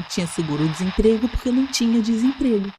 tinha seguro-desemprego porque não tinha desemprego.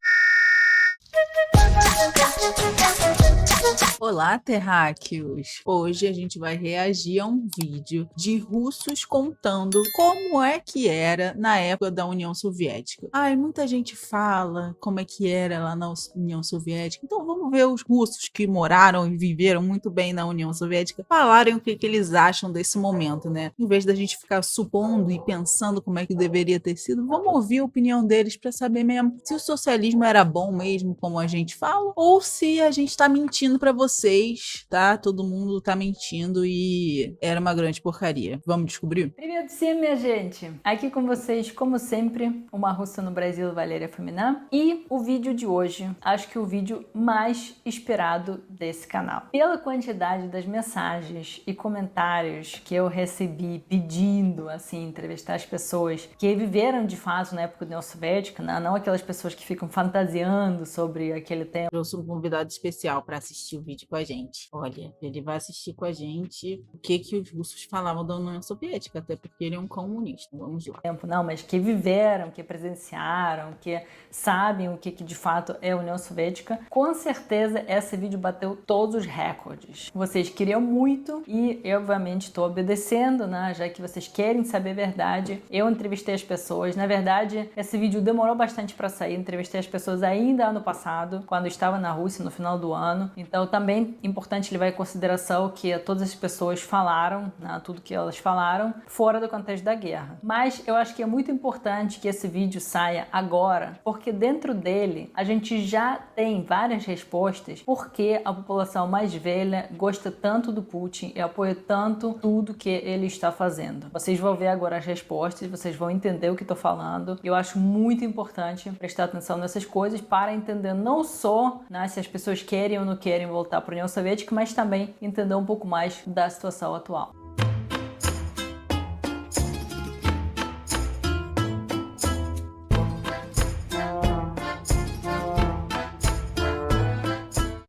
Olá, terráqueos! Hoje a gente vai reagir a um vídeo de russos contando como é que era na época da União Soviética. Ai, muita gente fala como é que era lá na União Soviética, então vamos ver os russos que moraram e viveram muito bem na União Soviética falarem o que eles acham desse momento, né? Em vez da gente ficar supondo e pensando como é que deveria ter sido, vamos ouvir a opinião deles para saber mesmo se o socialismo era bom mesmo, como a gente fala, ou se a gente tá mentindo pra vocês, tá? Todo mundo tá mentindo e era uma grande porcaria. Vamos descobrir? Привет всем, minha gente! Aqui com vocês, como sempre, uma russa no Brasil, Valéria Fominá. E o vídeo de hoje, acho que o vídeo mais esperado desse canal. Pela quantidade das mensagens e comentários que eu recebi pedindo, assim, entrevistar as pessoas que viveram de fato na época da União Soviética, né? Não aquelas pessoas que ficam fantasiando sobre aquele tempo. Eu sou um convidado especial para assistir o vídeo com a gente. Olha, ele vai assistir com a gente o que os russos falavam da União Soviética, até porque ele é um comunista. Vamos lá. Não, mas que viveram, que presenciaram, que sabem o que de fato é a União Soviética. Com certeza esse vídeo bateu todos os recordes. Vocês queriam muito e eu obviamente estou obedecendo, né? Já que vocês querem saber a verdade. Eu entrevistei as pessoas. Na verdade, esse vídeo demorou bastante para sair. Entrevistei as pessoas ainda ano passado, quando estava na Rússia, no final do ano. Então também é importante levar em consideração que todas as pessoas falaram, né? Tudo que elas falaram, fora do contexto da guerra. Mas eu acho que é muito importante que esse vídeo saia agora, porque dentro dele a gente já tem várias respostas porque a população mais velha gosta tanto do Putin e apoia tanto tudo que ele está fazendo. Vocês vão ver agora as respostas, vocês vão entender o que estou falando. Eu acho muito importante prestar atenção nessas coisas para entender não só, né, se as pessoas querem ou não querem voltar para a União Soviética, mas também entender um pouco mais da situação atual.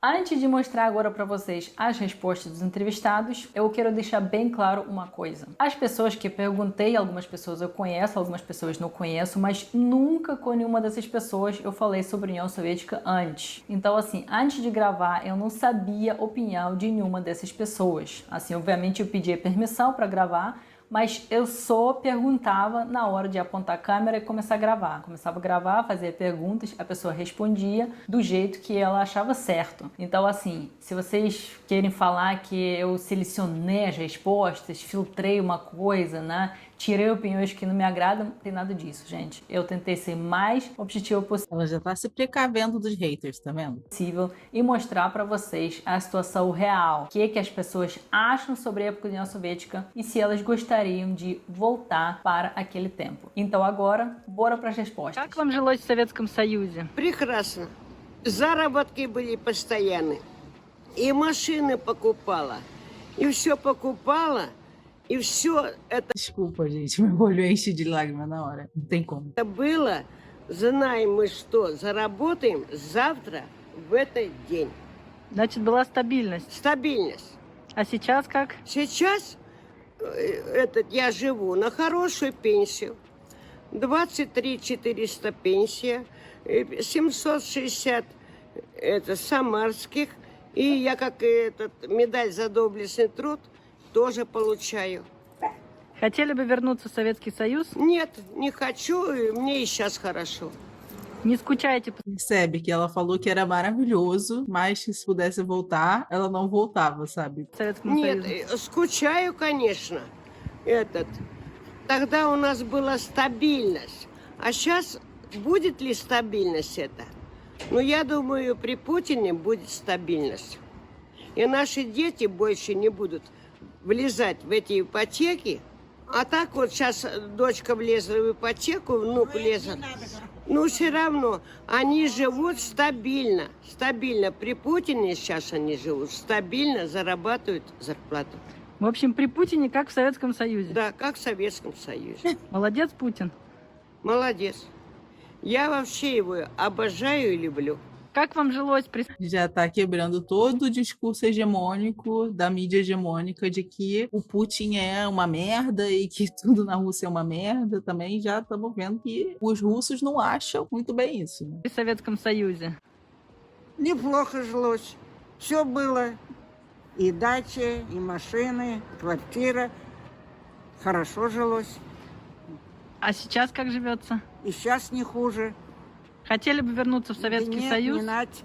Antes de mostrar agora para vocês as respostas dos entrevistados, eu quero deixar bem claro uma coisa. As pessoas que perguntei, algumas pessoas eu conheço, algumas pessoas não conheço, mas nunca com nenhuma dessas pessoas eu falei sobre a União Soviética antes. Então, assim, antes de gravar, eu não sabia a opinião de nenhuma dessas pessoas. Assim, obviamente eu pedi permissão para gravar, mas eu só perguntava na hora de apontar a câmera e começar a gravar. Começava a gravar, fazia perguntas, a pessoa respondia do jeito que ela achava certo. Então, assim, se vocês querem falar que eu selecionei as respostas, filtrei uma coisa, né? Tirei opiniões que não me agradam, não tem nada disso, gente. Eu tentei ser mais objetivo Ela já tá se precavendo dos haters, tá vendo? possível e mostrar para vocês a situação real, o que as pessoas acham sobre a época da União Soviética e se elas gostariam de voltar para aquele tempo. Então agora, bora para as respostas. Как вам жилось в Советском Союзе? Прекрасно. Заработки были постоянные. И машины покупала, и все покупала, и все это Desculpa, gente, meu olho enche de lágrima na hora. Não tem como. было, знаем мы, что заработаем завтра в этот день. Значит, была стабильность. Стабильность. А сейчас как? Сейчас я живу на хорошую пенсию. 23 400 пенсия, 760 это самарских. И я как медаль за доблестный труд тоже получаю. Хотели бы вернуться в Советский Союз? Нет, не хочу, и мне и сейчас хорошо. Не скучаете? Percebe que ela falou que era maravilhoso, mas que se pudesse voltar, ela não voltava, sabe? В Советском Нет, Союзе? скучаю, конечно. Тогда у нас была стабильность. А сейчас будет ли стабильность это? Ну, я думаю, при Путине будет стабильность. И наши дети больше не будут влезать в эти ипотеки. А так вот сейчас дочка влезла в ипотеку, внук влезет. Ну, все равно они живут стабильно. Стабильно. При Путине сейчас они живут. Стабильно зарабатывают зарплату. В общем, при Путине как в Советском Союзе. Да, как в Советском Союзе. Молодец, Путин. Молодец. Я вообще его обожаю и люблю. Как вам жилось при... Já tá quebrando todo o discurso hegemônico da mídia hegemônica de que o Putin é uma merda e que tudo na Rússia é uma merda. Também já estamos vendo que os russos não acham muito bem isso, né? Советском Союзе? Неплохо жилось. Все было. И дача, и машины, и квартира. Хорошо жилось. А сейчас как живется? И сейчас не хуже. Хотели бы вернуться в Да Советский нет, Союз? не нать.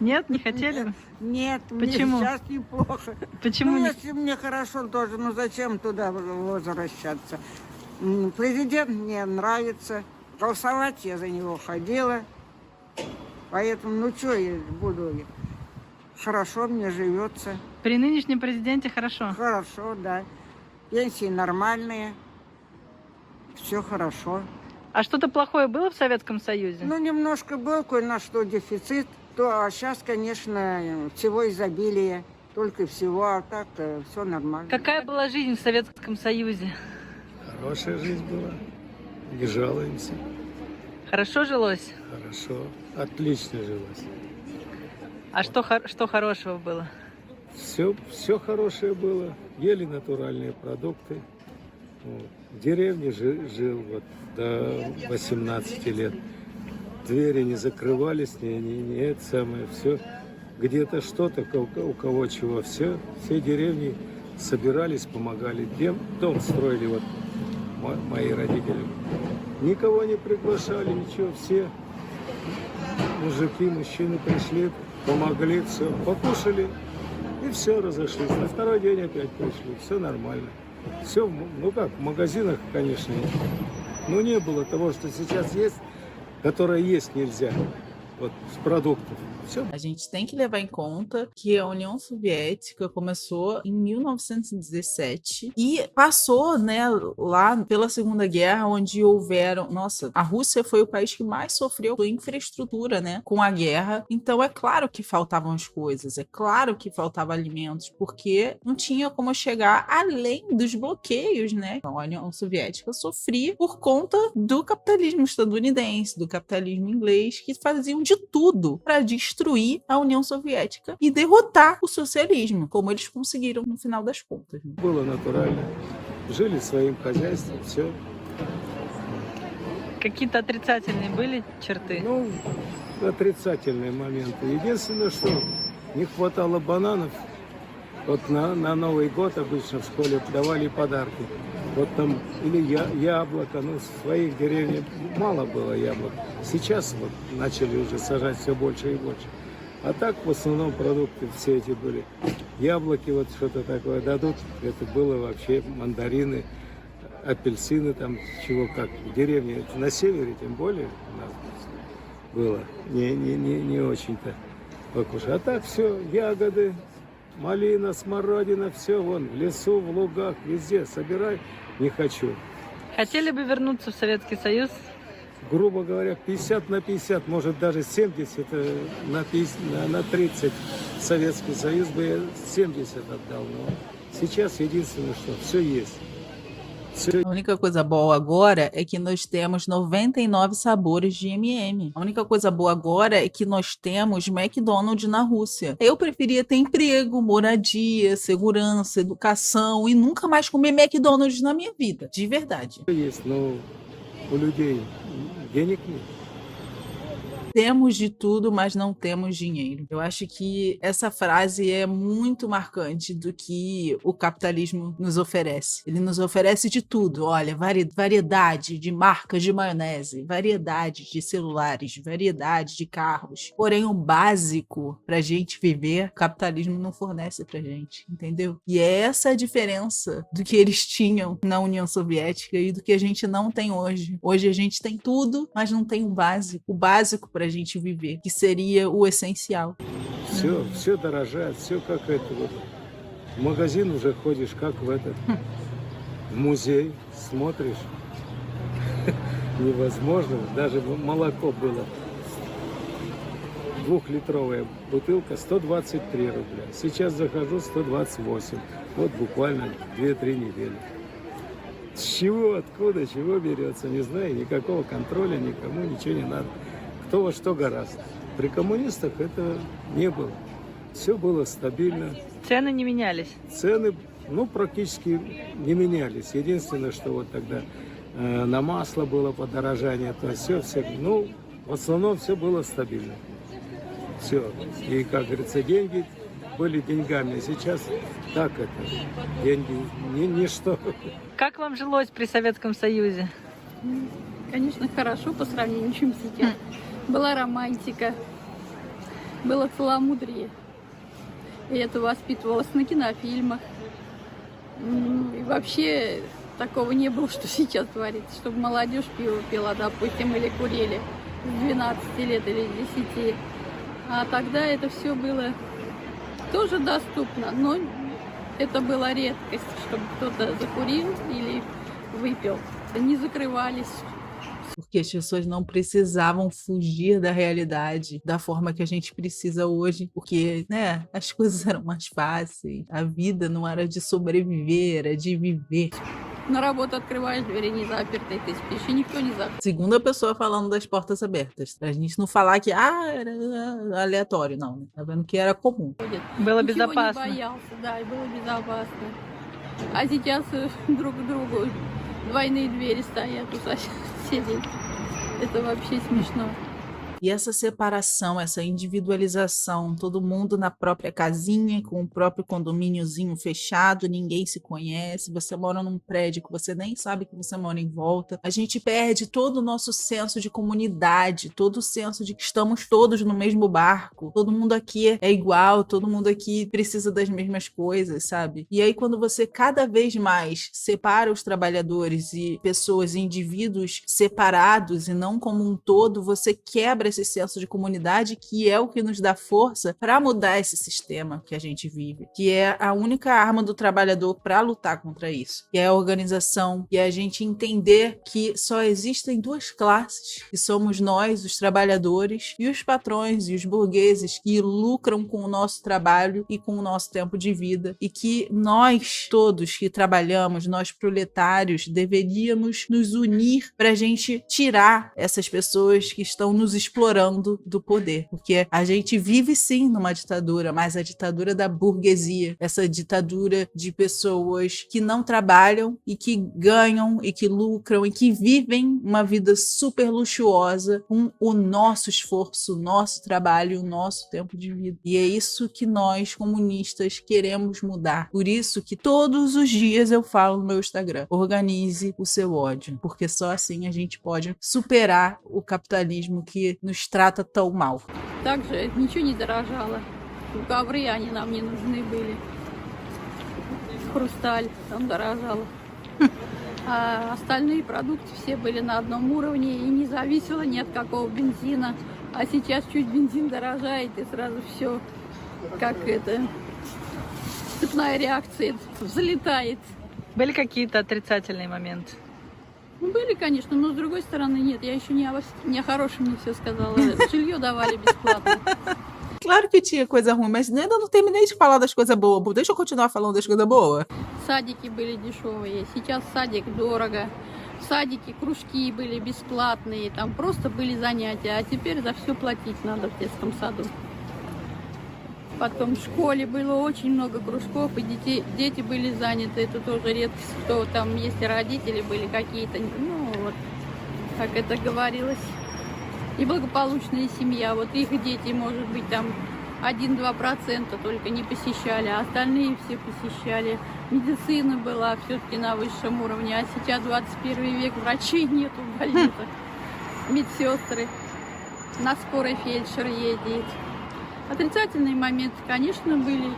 Нет, не хотели? Нет, Почему? мне сейчас неплохо. Почему Ну, не... если мне хорошо тоже, ну зачем туда возвращаться? Президент мне нравится. Голосовать я за него ходила. Поэтому, ну что я буду... Хорошо мне живется. При нынешнем президенте хорошо? Хорошо, да. Пенсии нормальные. Все хорошо. А что-то плохое было в Советском Союзе? Ну, немножко был кое-на что дефицит. А сейчас, конечно, всего изобилие. Только всего, а так все нормально. Какая была жизнь в Советском Союзе? Хорошая жизнь была. Не жалуемся. Хорошо жилось? Хорошо. Отлично жилось. А что хорошего было? Все хорошее было. Ели натуральные продукты. Вот. В деревне жил вот до 18 лет. Двери не закрывались, не это самое. Все. Где-то что-то, у кого чего. Все деревни собирались, помогали. Дом строили вот мои родители. Никого не приглашали, ничего. Все мужчины пришли, помогли, все, покушали и все, разошлись. На второй день опять пришли, все нормально. Все, ну как, в магазинах, конечно, но не было того, что сейчас есть, которое есть нельзя, вот, с продуктов. Все. A gente tem que levar em conta que a União Soviética começou em 1917 e passou, né, lá pela Segunda Guerra, onde houveram... Nossa, a Rússia foi o país que mais sofreu com infraestrutura, né, com a guerra. Então é claro que faltavam as coisas, é claro que faltavam alimentos, porque não tinha como chegar além dos bloqueios, né? Então, a União Soviética sofria por conta do capitalismo estadunidense, do capitalismo inglês, que faziam de tudo para destruir a União Soviética e derrotar o socialismo, como eles conseguiram no final das contas. Né? Было натурально. Жили своим хозяйством, все. Какие-то отрицательные были черты? Ну, отрицательные моменты. Единственное, что не хватало бананов. Вот на Новый год обычно в школе давали подарки. Вот там или яблоко, ну, в своих деревнях мало было яблок. Сейчас вот начали уже сажать все больше и больше. А так в основном продукты все эти были. Яблоки вот что-то такое дадут. Это было вообще мандарины, апельсины, там чего как. В деревне, на севере тем более у нас было не очень-то покушать. А так все, ягоды, малина, смородина, все вон в лесу, в лугах, везде собирай. Не хочу. Хотели бы вернуться в Советский Союз? Грубо говоря, 50 на 50, может даже 70 на 30. Советский Союз бы я 70 отдал. Но сейчас единственное, что все есть. A única coisa boa agora é que nós temos 99 sabores de M&M. A única coisa boa agora é que nós temos McDonald's na Rússia. Eu preferia ter emprego, moradia, segurança, educação e nunca mais comer McDonald's na minha vida. De verdade. Есть, но у людей денег нет. Temos de tudo, mas não temos dinheiro. Eu acho que essa frase é muito marcante do que o capitalismo nos oferece. Ele nos oferece de tudo. Olha, variedade de marcas de maionese, variedade de celulares, variedade de carros. Porém, o básico pra gente viver, o capitalismo não fornece pra gente, entendeu? E é essa a diferença do que eles tinham na União Soviética e do que a gente não tem hoje. Hoje a gente tem tudo, mas não tem o básico pra gente viver, que seria o essencial. Все дорожает, все как это вот. В магазин уже ходишь, как в этот в музей, смотришь. Невозможно. Даже молоко было. 2-литровая бутылка 123 рубля. Сейчас захожу 128. Вот буквально 2-3 недели. С чего, откуда, чего берется, не знаю. Никакого контроля, никому ничего не надо. Кто во что гораздо. при коммунистах это не было. Все было стабильно. Цены не менялись. Цены, ну, практически не менялись. Единственное, что вот тогда на масло было подорожание, то все, ну, в основном все было стабильно. Все. И, как говорится, деньги были деньгами. Сейчас так это. Деньги ничто. Как вам жилось при Советском Союзе? Конечно, хорошо по сравнению с чем сейчас. Была романтика, было целомудрие. И это воспитывалось на кинофильмах. И вообще такого не было, что сейчас творится. Чтобы молодежь пиво пила, допустим, или курили с 12 лет или с 10. А тогда это все было тоже доступно, но это была редкость, чтобы кто-то закурил или выпил. Не закрывались. Porque as pessoas não precisavam fugir da realidade da forma que a gente precisa hoje, porque, né, as coisas eram mais fáceis, a vida não era de sobreviver, era de viver. На работу открываешь, двери не заперты, ты спишь, и никто не заходит. Segunda pessoa falando das portas abertas, pra gente não falar que, era aleatório, não, né? Tá vendo que era comum. Было Ничего безопасно. не боялся, да, и было безопасно. А сейчас друг к другу двойные двери стоят у соседей. Это вообще смешно. E essa separação, essa individualização, todo mundo na própria casinha, com o próprio condomíniozinho fechado, ninguém se conhece, você mora num prédio que você nem sabe que você mora em volta. A gente perde todo o nosso senso de comunidade, todo o senso de que estamos todos no mesmo barco, todo mundo aqui é igual, todo mundo aqui precisa das mesmas coisas, sabe? E aí quando você cada vez mais separa os trabalhadores e pessoas, indivíduos separados e não como um todo, você quebra esse senso de comunidade que é o que nos dá força para mudar esse sistema que a gente vive, que é a única arma do trabalhador para lutar contra isso, que é a organização, e a gente entender que só existem duas classes, que somos nós, os trabalhadores, e os patrões e os burgueses que lucram com o nosso trabalho e com o nosso tempo de vida, e que nós todos que trabalhamos, nós proletários, deveríamos nos unir para a gente tirar essas pessoas que estão nos explorando do poder, porque a gente vive sim numa ditadura, mas a ditadura da burguesia, essa ditadura de pessoas que não trabalham e que ganham e que lucram e que vivem uma vida super luxuosa com o nosso esforço, o nosso trabalho, o nosso tempo de vida. E é isso que nós comunistas queremos mudar. Por isso que todos os dias eu falo no meu Instagram: organize o seu ódio, porque só assim a gente pode superar o capitalismo que nos trata tão mal. Также ничего не дорожало. Ковры, они нам не нужны были. Хрусталь там дорожал. А остальные продукты все были на одном уровне и не зависело ни от какого бензина. А сейчас чуть бензин дорожает, и сразу все как это цепная реакция взлетает. Были какие-то отрицательные моменты? Ну, были, конечно, но с другой стороны нет. Я еще не о хорошем не все сказала. Жилье давали бесплатно. Claro que tinha coisa ruim, mas ainda não terminei de falar das coisas boas. Deixa eu continuar falando das coisas boas. Садики были дешевые. Сейчас садик дорого. В садике кружки были бесплатные. Там просто были занятия. А теперь за все платить надо в детском саду. Потом в школе было очень много кружков, и дети были заняты. Это тоже редкость, что там, если родители были какие-то, ну вот, как это говорилось, неблагополучная семья. Вот их дети, может быть, там 1-2% только не посещали, а остальные все посещали. Медицина была все-таки на высшем уровне, а сейчас 21 век, врачей нету в больницах, медсестры, на скорой фельдшер ездит. Отрицательные моменты, конечно, были.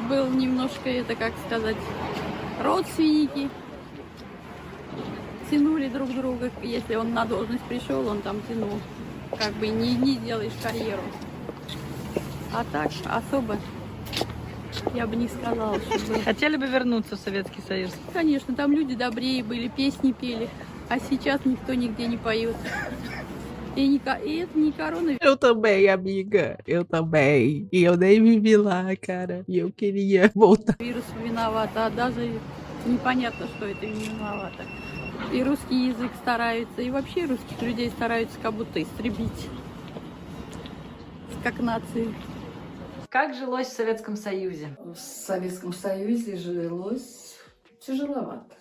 Был немножко, это как сказать, родственники тянули друг друга. Если он на должность пришел, он там тянул. Как бы не делаешь карьеру. А так особо я бы не сказала, что было. Хотели бы вернуться в Советский Союз? Конечно, там люди добрее были, песни пели. А сейчас никто нигде не поет. E это не коронавírus. Eu também, amiga. Eu também. E eu nem vivi lá, cara. E eu queria voltar. Вирус виноват, а даже непонятно, что это виновато. И русский язык стараются, и вообще русских людей стараются как будто истребить. как нации. Как жилось в Советском Союзе? В Советском Союзе жилось тяжеловато.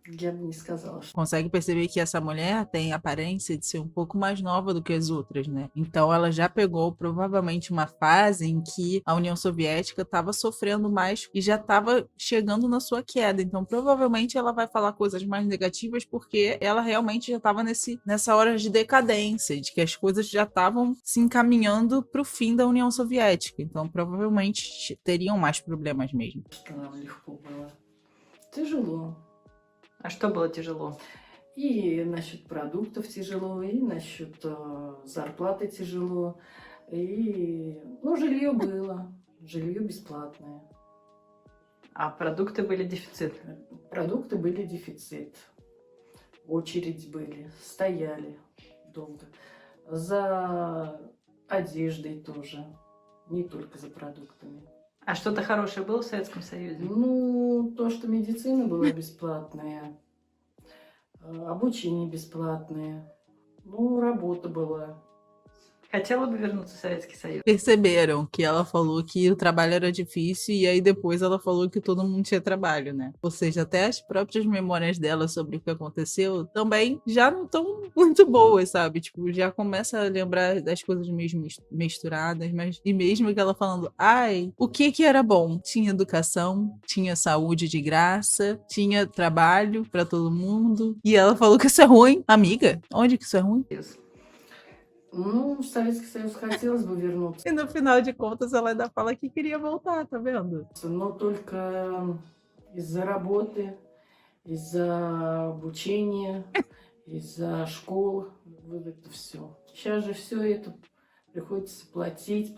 Я бы не сказала, что... Consegue perceber que essa mulher tem a aparência de ser um pouco mais nova do que as outras, né? Então ela já pegou provavelmente uma fase em que a União Soviética estava sofrendo mais e já estava chegando na sua queda. Então provavelmente ela vai falar coisas mais negativas porque ela realmente já estava nessa hora de decadência, de que as coisas já estavam se encaminhando para o fim da União Soviética. Então provavelmente teriam mais problemas mesmo. нам легко было. Тяжело. А что было тяжело? И насчет продуктов тяжело, и насчет зарплаты тяжело. И, жилье было. Жилье бесплатное. А продукты были дефицит. Продукты были дефицит. Очередь были. Стояли долго. За одеждой тоже. Не только за продуктами. А что-то хорошее было в Советском Союзе? То, что медицина была бесплатная, обучение бесплатное, работа была. Хотела бы вернуться в Советский Союз? Perceberam que ela falou que o trabalho era difícil e aí depois ela falou que todo mundo tinha trabalho, né? Ou seja, até as próprias memórias dela sobre o que aconteceu também já não estão muito boas, sabe? Tipo, já começa a lembrar das coisas mesmo misturadas, mas e mesmo que ela falando, o que era bom? Tinha educação, tinha saúde de graça, tinha trabalho pra todo mundo. E ela falou que isso é ruim. Amiga, onde que isso é ruim? В Советский Союз хотелось бы вернуться, E no final de contas ela ainda fala que queria voltar, tá vendo? но только из-за работы, из-за обучения, из-за школ, вот это все. Сейчас же все это приходится платить,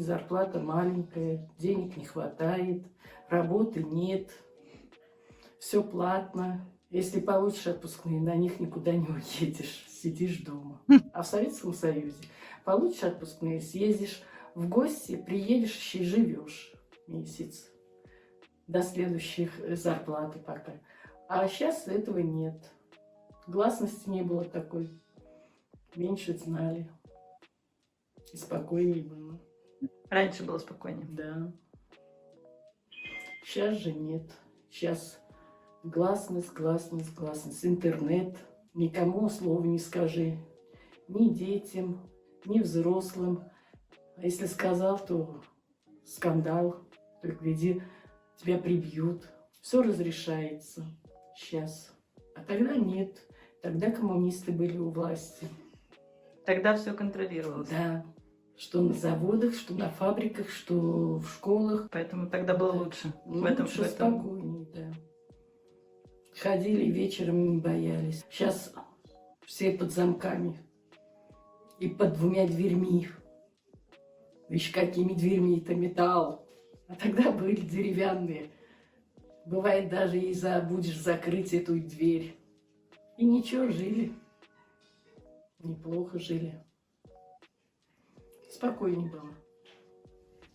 зарплата маленькая, денег не хватает, работы нет, все платно. Если получишь отпускные, на них никуда не уедешь, сидишь дома. А в Советском Союзе получишь отпускные, съездишь в гости, приедешь, еще и живешь месяц до следующих зарплаты пока. А сейчас этого нет. Гласности не было такой. Меньше знали. И спокойнее было. Раньше было спокойнее. Да. Сейчас же нет. Сейчас гласность. Интернет. Никому слова не скажи. Ни детям, ни взрослым. А если сказал, то скандал. Только гляди, тебя прибьют. Все разрешается сейчас. А тогда нет. Тогда коммунисты были у власти. Тогда все контролировалось. Да. Что на заводах, что на фабриках, что в школах. Поэтому тогда было лучше. Лучше, спокойнее, да. Ходили вечером, не боялись. Сейчас все под замками. И под 2 дверьми. Видишь, какими дверьми? Это металл. А тогда были деревянные. Бывает, даже и забудешь закрыть эту дверь. И ничего, жили. Неплохо жили. Спокойнее было.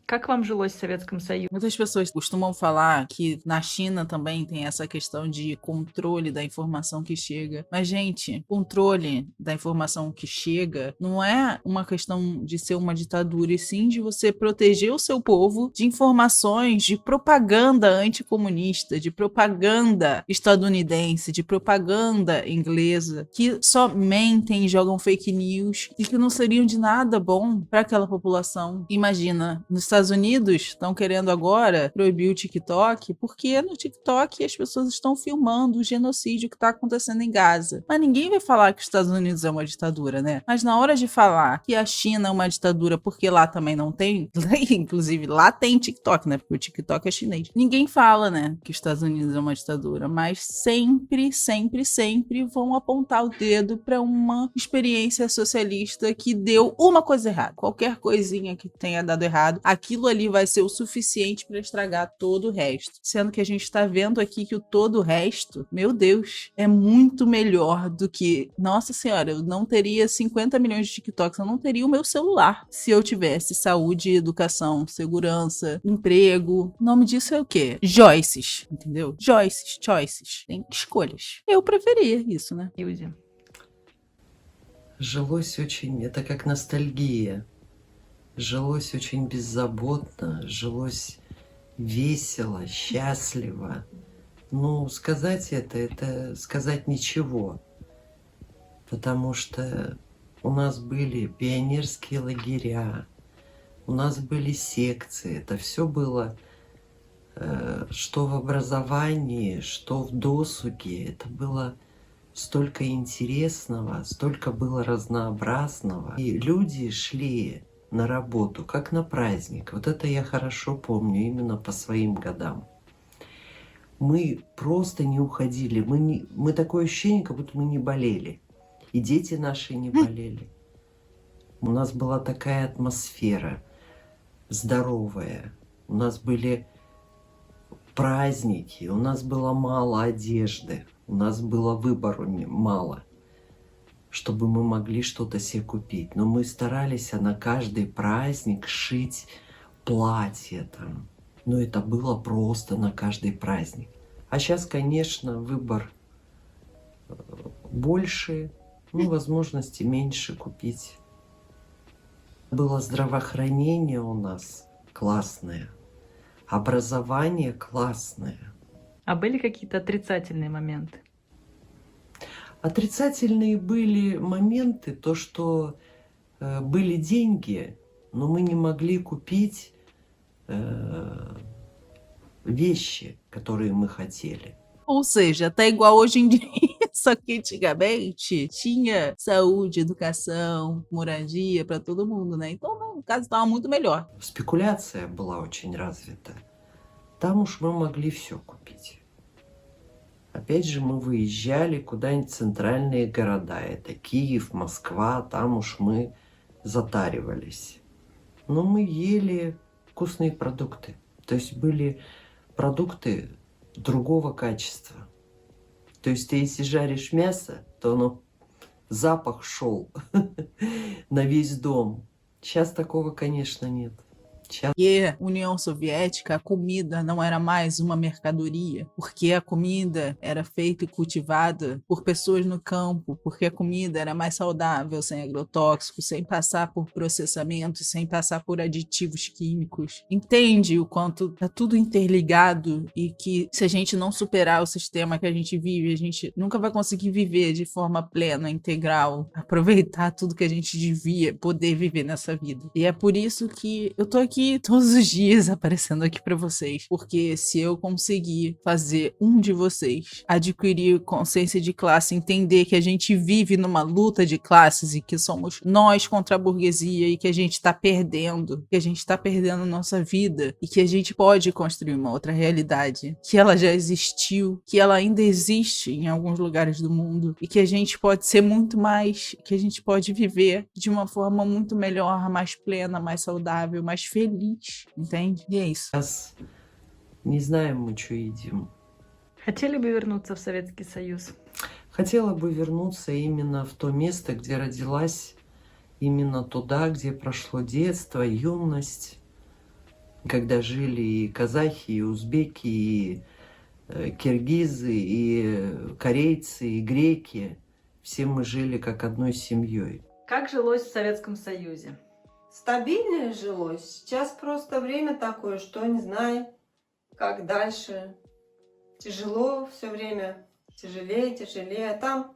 Как вам жилось в Советском Союзе? Muitas pessoas costumam falar que na China também tem essa questão de controle da informação que chega. Mas, gente, controle da informação que chega não é uma questão de ser uma ditadura, e sim de você proteger o seu povo de informações de propaganda anticomunista, de propaganda estadunidense, de propaganda inglesa, que só mentem e jogam fake news e que não seriam de nada bom para aquela população. Imagina, nos Estados Unidos estão querendo agora proibir o TikTok porque no TikTok as pessoas estão filmando o genocídio que está acontecendo em Gaza. Mas ninguém vai falar que os Estados Unidos é uma ditadura, né? Mas na hora de falar que a China é uma ditadura porque lá também não tem, inclusive lá tem TikTok, né? Porque o TikTok é chinês. Ninguém fala, né, que os Estados Unidos é uma ditadura, mas sempre vão apontar o dedo para uma experiência socialista que deu uma coisa errada. Qualquer coisinha que tenha dado errado, aquilo ali vai ser o suficiente para estragar todo o resto. Sendo que a gente tá vendo aqui que o todo o resto, meu Deus, é muito melhor do que... Nossa senhora, eu não teria 50 milhões de TikToks, eu não teria o meu celular se eu tivesse saúde, educação, segurança, emprego. O nome disso é o quê? Choices, entendeu? Choices. Tem escolhas. Eu preferia isso, né? Союзе? Жилось очень, это как ностальгия. жилось очень беззаботно, жилось весело, счастливо. Ну, сказать это сказать ничего, потому что у нас были пионерские лагеря, у нас были секции, это все было, что в образовании, что в досуге, это было столько интересного, столько было разнообразного. И люди шли на работу, как на праздник. Вот это я хорошо помню именно по своим годам. Мы просто не уходили. Мы такое ощущение, как будто мы не болели. И дети наши не болели. У нас была такая атмосфера здоровая. У нас были праздники, у нас было мало одежды, у нас было выбора мало, чтобы мы могли что-то себе купить. Но мы старались на каждый праздник шить платье там. Но это было просто на каждый праздник. А сейчас, конечно, выбор больше, ну, возможности меньше купить. Было здравоохранение у нас классное, образование классное. А были какие-то отрицательные моменты? Отрицательные были моменты, то, что были деньги, но мы не могли купить вещи, которые мы хотели. Ou seja, tá igual hoje em dia, só que antigamente tinha saúde, educação, moradia para todo mundo, né? Então, no caso, estava muito melhor. Спекуляция была очень развита. Там уж мы могли все купить. Опять же, мы выезжали куда-нибудь в центральные города. Это Киев, Москва, там уж мы затаривались. Но мы ели вкусные продукты. То есть были продукты другого качества. То есть ты если жаришь мясо, то оно запах шел на весь дом. Сейчас такого, конечно, нет. Porque União Soviética, a comida não era mais uma mercadoria, porque a comida era feita e cultivada por pessoas no campo, porque a comida era mais saudável, sem agrotóxicos, sem passar por processamento, sem passar por aditivos químicos. Entende o quanto tá tudo interligado e que se a gente não superar o sistema que a gente vive, a gente nunca vai conseguir viver de forma plena, integral, aproveitar tudo que a gente devia poder viver nessa vida. E é por isso que eu tô aqui todos os dias aparecendo aqui para vocês, porque se eu conseguir fazer de vocês adquirir consciência de classe, entender que a gente vive numa luta de classes e que somos nós contra a burguesia e que a gente tá perdendo, nossa vida e que a gente pode construir uma outra realidade, que ela já existiu, que ela ainda existe em alguns lugares do mundo e que a gente pode ser muito mais, que a gente pode viver de uma forma muito melhor, mais plena, mais saudável, mais feliz, entende? E é isso. Сейчас не знаем мы, что едим. Хотели бы вернуться в Советский Союз? Хотела бы вернуться именно в то место, где родилась, именно туда, где прошло детство, юность, когда жили и казахи, и узбеки, и киргизы, и корейцы, и греки. Все мы жили как одной семьей. Как жилось в Советском Союзе? Стабильно жилось. Сейчас просто время такое, что не знаю, как дальше. Тяжело все время, тяжелее, тяжелее. А там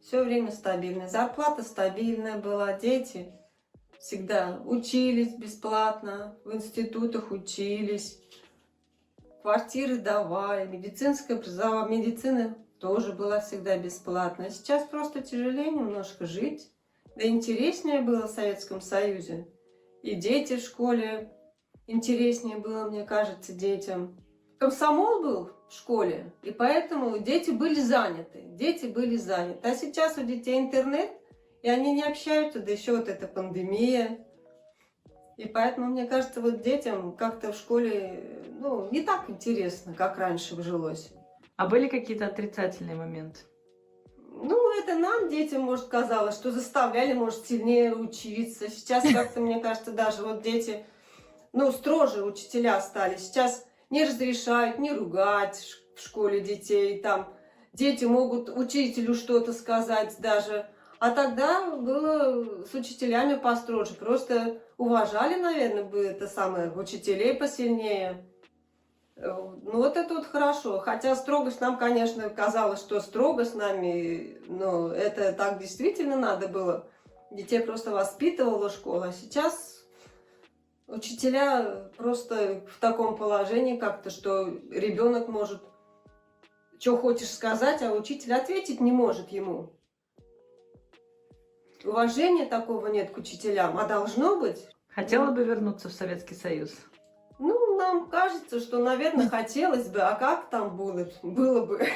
все время стабильно. Зарплата стабильная была, дети всегда учились бесплатно, в институтах учились, квартиры давали, медицинское образование, медицина тоже была всегда бесплатная. Сейчас просто тяжелее немножко жить. Да интереснее было в Советском Союзе. И дети в школе интереснее было, мне кажется, детям. Комсомол был в школе, и поэтому дети были заняты. А сейчас у детей интернет, и они не общаются, да еще вот эта пандемия. И поэтому, мне кажется, вот детям как-то в школе, ну, не так интересно, как раньше жилось. А были какие-то отрицательные моменты? Ну, это нам, детям, может, казалось, что заставляли, может, сильнее учиться. Сейчас как-то, мне кажется, даже вот дети, ну, строже учителя стали. Сейчас не разрешают не ругать в школе детей. Там дети могут учителю что-то сказать даже. А тогда было с учителями построже. Просто уважали, наверное, бы это самое, учителей посильнее. Ну, вот это вот хорошо. Хотя строгость нам, конечно, казалось, что строго с нами, но это так действительно надо было. Детей просто воспитывала школа. А сейчас учителя просто в таком положении как-то, что ребенок может, что хочешь сказать, а учитель ответить не может ему. Уважения такого нет к учителям, а должно быть. Хотела бы вернуться в Советский Союз? Ну, нам кажется, что, наверное, хотелось бы, а как там было бы,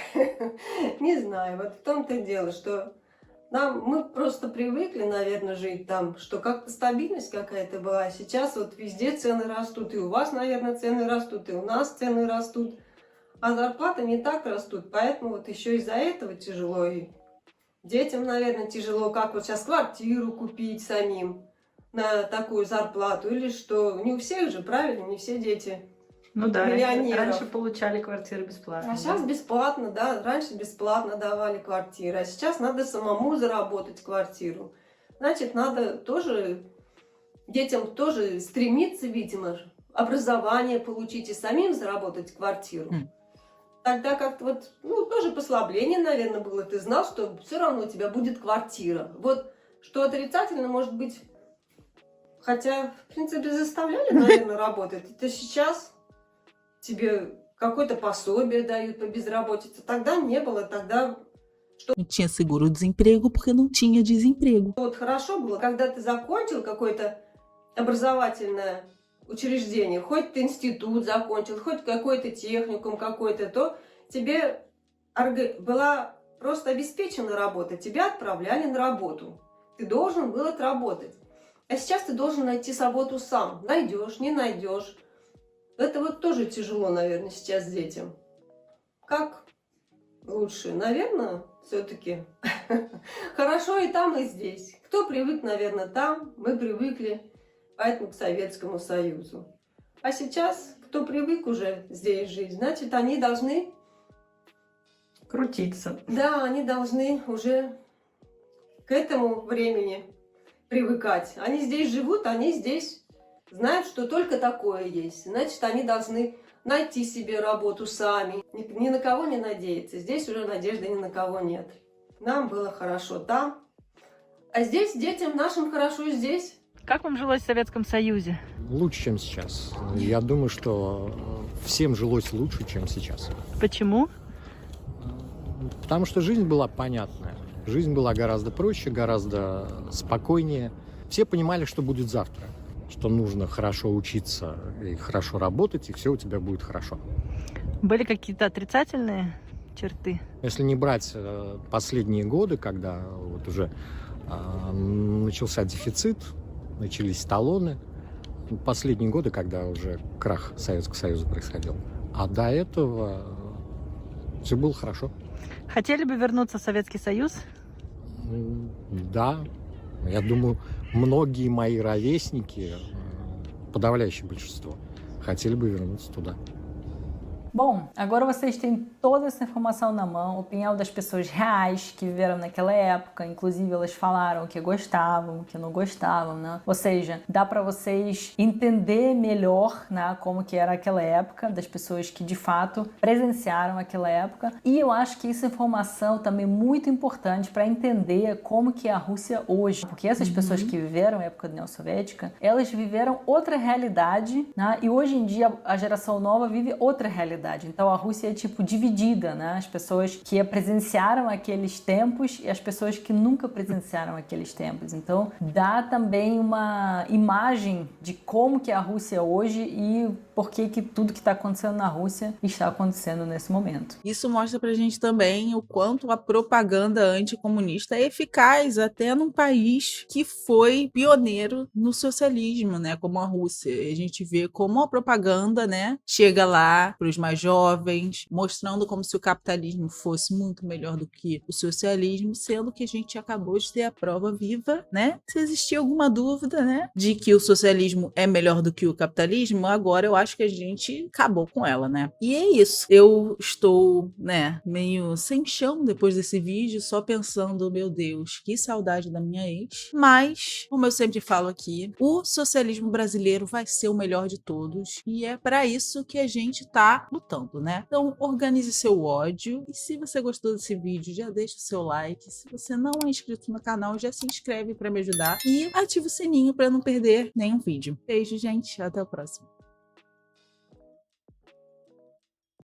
не знаю. Вот в том-то и дело, что мы просто привыкли, наверное, жить там, что как-то стабильность какая-то была. А сейчас вот везде цены растут, и у вас, наверное, цены растут, и у нас цены растут, а зарплаты не так растут, поэтому вот еще из-за этого тяжело. И детям, наверное, тяжело, как вот сейчас квартиру купить самим на такую зарплату, или что, не у всех же, правильно, не все дети Ну да, миллионеров. раньше получали квартиры бесплатно. А сейчас бесплатно, да, раньше бесплатно давали квартиры, а сейчас надо самому заработать квартиру. Значит, надо тоже, детям тоже стремиться, видимо, образование получить и самим заработать квартиру. Тогда как-то вот, ну, тоже послабление, наверное, было. Ты знал, что все равно у тебя будет квартира. Вот, что отрицательно, может быть, хотя, в принципе, заставляли, наверное, работать. Это сейчас тебе какое-то пособие дают по безработице. Тогда не было, тогда Não tinha seguro-desemprego porque não tinha desemprego. вот хорошо было, когда ты закончил какое-то образовательное учреждение, хоть ты институт закончил, хоть какой-то техникум какой-то, то тебе была просто обеспечена работа, тебя отправляли на работу. Ты должен был отработать. А сейчас ты должен найти работу сам. Найдешь, не найдешь. Это вот тоже тяжело, наверное, сейчас детям. Как лучше? Наверное, все-таки хорошо и там, и здесь. Кто привык, наверное, там, мы привыкли, поэтому к Советскому Союзу. А сейчас, кто привык уже здесь жить, значит, они должны Крутиться. Да, они должны уже к этому времени привыкать. Они здесь живут, они здесь знают, что только такое есть. Значит, они должны найти себе работу сами. Ни на кого не надеяться. Здесь уже надежды ни на кого нет. Нам было хорошо там, а здесь детям нашим хорошо здесь. Как вам жилось в Советском Союзе? Лучше, чем сейчас. Я думаю, что всем жилось лучше, чем сейчас. Почему? Потому что жизнь была понятная. Жизнь была гораздо проще, гораздо спокойнее. Все понимали, что будет завтра. Что нужно хорошо учиться и хорошо работать, и все у тебя будет хорошо. Были какие-то отрицательные черты? Если не брать последние годы, когда вот уже начался дефицит, начались талоны, последние годы, когда уже крах Советского Союза происходил. А до этого все было хорошо. Хотели бы вернуться в Советский Союз? Да, я думаю, многие мои rovesnики, подавляющее большинство, хотели бы вернуться tуда. Bom, agora vocês têm toda essa informação na mão, opinião das pessoas reais que viveram naquela época, inclusive elas falaram que gostavam, que não gostavam, né? Ou seja, dá para vocês entender melhor, né, como que era aquela época, das pessoas que de fato presenciaram aquela época. E eu acho que essa informação também é muito importante para entender como que é a Rússia hoje, porque essas pessoas que viveram a época da União Soviética, elas viveram outra realidade, né? E hoje em dia a geração nova vive outra realidade. Então a Rússia é tipo dividida, né? As pessoas que presenciaram aqueles tempos e as pessoas que nunca presenciaram aqueles tempos. Então dá também uma imagem de como que é a Rússia hoje e por que tudo que está acontecendo na Rússia está acontecendo nesse momento. Isso mostra pra gente também o quanto a propaganda anticomunista é eficaz até num país que foi pioneiro no socialismo, né, como a Rússia. A gente vê como a propaganda, né, chega lá para os mais jovens, mostrando como se o capitalismo fosse muito melhor do que o socialismo, sendo que a gente acabou de ter a prova viva, né? Se existia alguma dúvida, né, de que o socialismo é melhor do que o capitalismo, agora eu acho acho que a gente acabou com ela, né? E é isso. Eu estou, né, meio sem chão depois desse vídeo, só pensando, meu Deus, que saudade da minha ex. Mas, como eu sempre falo aqui, o socialismo brasileiro vai ser o melhor de todos e é para isso que a gente tá lutando, né? Então, organize seu ódio e se você gostou desse vídeo, já deixa o seu like. Se você não é inscrito no canal, já se inscreve para me ajudar e ativa o sininho para não perder nenhum vídeo. Beijo, gente. Até o próximo.